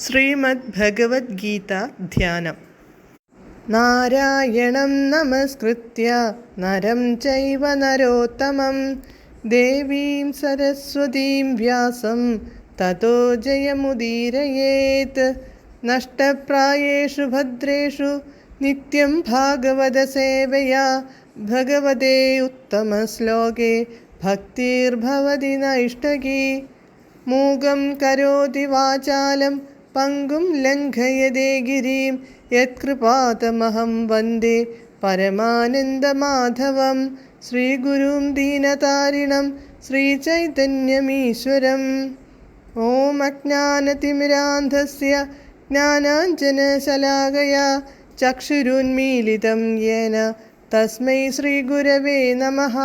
ശ്രീമദ് ഭഗവത്ഗീത ധ്യാനം. നാരായണം നമസ്കൃത്യ നരം ചൈവ നരോത്തമം ദേവീം സരസ്വതീം വ്യാസം തതോ ജയമുദീരയേത്. നഷ്ടപ്രായേഷു ഭദ്രേഷു നിത്യം ഭാഗവത സേവയാ ഭഗവതേ ഉത്തമശ്ലോകേ ഭക്തിർഭവതി നൈഷ്ടകീ. മൂകം കരോതി വാചാലം പങ്കും ലംഘയതേ ഗിരിം യത്കൃപാതമഹം വന്ദേ പരമാനന്ദമാധവം. ശ്രീഗുരും ദീനതാരിണം ശ്രീചൈതന്യമീശ്വരം. ഓം അജ്ഞാനതിമിരാന്ധസ്യ ജ്ഞാനാഞ്ജനശലാകയാ ചക്ഷുരുന്മീലിതം യേന തസ്മൈ ശ്രീഗുരവേ നമഃ.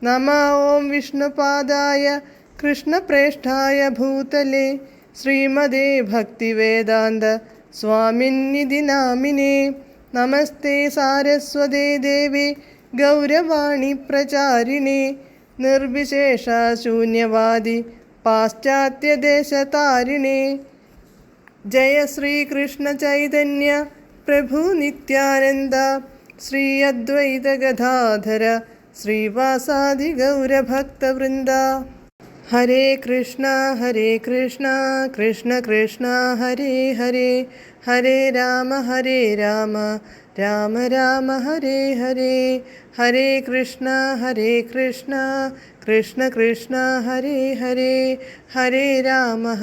നമഃ. ഓം വിഷ്ണുപാദായ കൃഷ്ണപ്രേഷ്ഠായ ഭൂതലേ ശ്രീമദേ ഭക്തിവേദാന്ത സ്വാമിന്നിധി നാമിനേ. നമസ്തേ സാരസ്വതേ ദേവേ ഗൗരവാണി പ്രചാരിണേ നിർവിശേഷ ശൂന്യവാദി പാശ്ചാത്യദേശതാരിണേ. ജയ ശ്രീകൃഷ്ണ ചൈതന്യ പ്രഭു നിത്യാനന്ദ ശ്രീ അദ്വൈത ഗദാധര ശ്രീവാസാദി ഗൗരഭക്തവൃന്ദ. ഹരേ കൃഷ്ണ കൃഷ്ണ കൃഷ്ണ ഹരേ ഹരേ, ഹരേ രാമ രാമ രാമ ഹരേ ഹരേ. ഹരേ കൃഷ്ണ കൃഷ്ണ കൃഷ്ണ ഹരേ ഹരേ, ഹരേ രാമ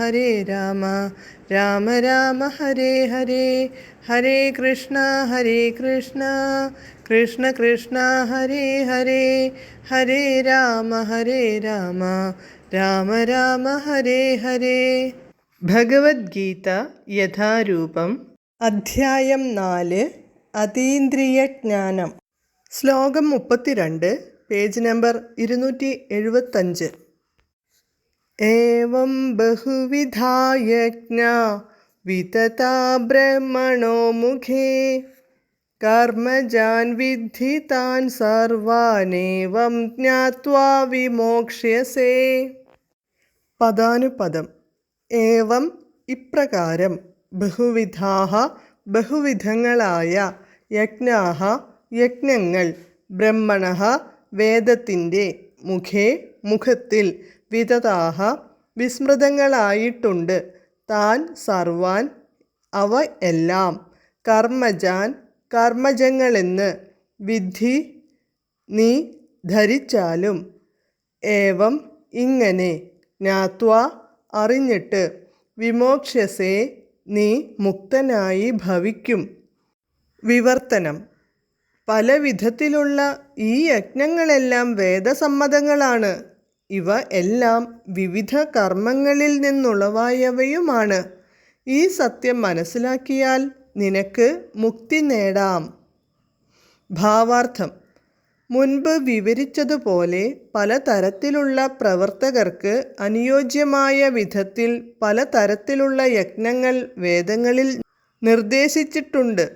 രാമ രാമ ഹരേ ഹരേ. ഹരേ കൃഷ്ണ കൃഷ്ണ ഹരേ ഹരേ, ഹരേ രാമ രാമ രാമ ഹരേ ഹരേ. ഭഗവത്ഗീത യഥാരൂപം. അധ്യായം 4. അതീന്ദ്രിയജ്ഞാനം. ശ്ലോകം 32, പേജ് നമ്പർ 275. ഏവം ബഹുവിധാ യജ്ഞാ വിതതാ ബ്രഹ്മണോ മുഖേ കർമ്മജാൻ വിദ്ധി താൻ സർവാനേവം ജ്ഞാത്വാ വിമോക്ഷ്യസേ. പദാനുപദം. ഏവം ഇപ്രകാരം, ബഹുവിധാഃ ബഹുവിധങ്ങളായ, യജ്ഞാഃ യജ്ഞങ്ങൾ, ബ്രഹ്മണഃ വേദത്തിൻ്റെ, മുഖേ മുഖത്തിൽ, വിതതാഃ വിസ്മൃതങ്ങളായിട്ടുണ്ട്, താൻ സർവാൻ അവ എല്ലാം, കർമ്മജാൻ കർമ്മജങ്ങളെന്ന്, വിദ്ധി നീ ധരിച്ചാലും, ഏവം ഇങ്ങനെ, ജ്ഞാത്വാ അറിഞ്ഞിട്ട്, വിമോക്ഷ്യസേ നീ മുക്തനായി ഭവിക്കും. വിവർത്തനം. പല വിധത്തിലുള്ള ഈ യജ്ഞങ്ങളെല്ലാം വേദസമ്മതങ്ങളാണ്. ഇവ എല്ലാം വിവിധ കർമ്മങ്ങളിൽ നിന്നുളവായവയുമാണ്. ഈ സത്യം മനസ്സിലാക്കിയാൽ നിനക്ക് മുക്തി നേടാം. ഭാവാർത്ഥം. മുൻപ് വിവരിച്ചതുപോലെ പലതരത്തിലുള്ള പ്രവർത്തകർക്ക് അനുയോജ്യമായ വിധത്തിൽ പലതരത്തിലുള്ള യജ്ഞങ്ങൾ വേദങ്ങളിൽ നിർദ്ദേശിച്ചിട്ടുണ്ട്.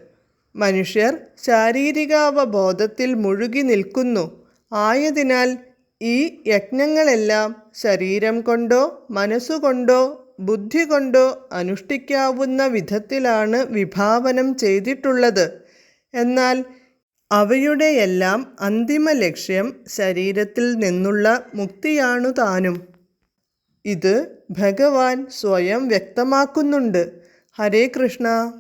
മനുഷ്യർ ശാരീരികാവബോധത്തിൽ മുഴുകി നിൽക്കുന്നു. ആയതിനാൽ ഈ യജ്ഞങ്ങളെല്ലാം ശരീരം കൊണ്ടോ മനസ്സുകൊണ്ടോ ബുദ്ധി കൊണ്ടോ അനുഷ്ഠിക്കാവുന്ന വിധത്തിലാണ് വിഭാവനം ചെയ്തിട്ടുള്ളത്. എന്നാൽ അവയുടെയെല്ലാം അന്തിമ ലക്ഷ്യം ശരീരത്തിൽ നിന്നുള്ള മുക്തിയാണു താനും. ഇത് ഭഗവാൻ സ്വയം വ്യക്തമാക്കുന്നുണ്ട്. ഹരേ കൃഷ്ണ.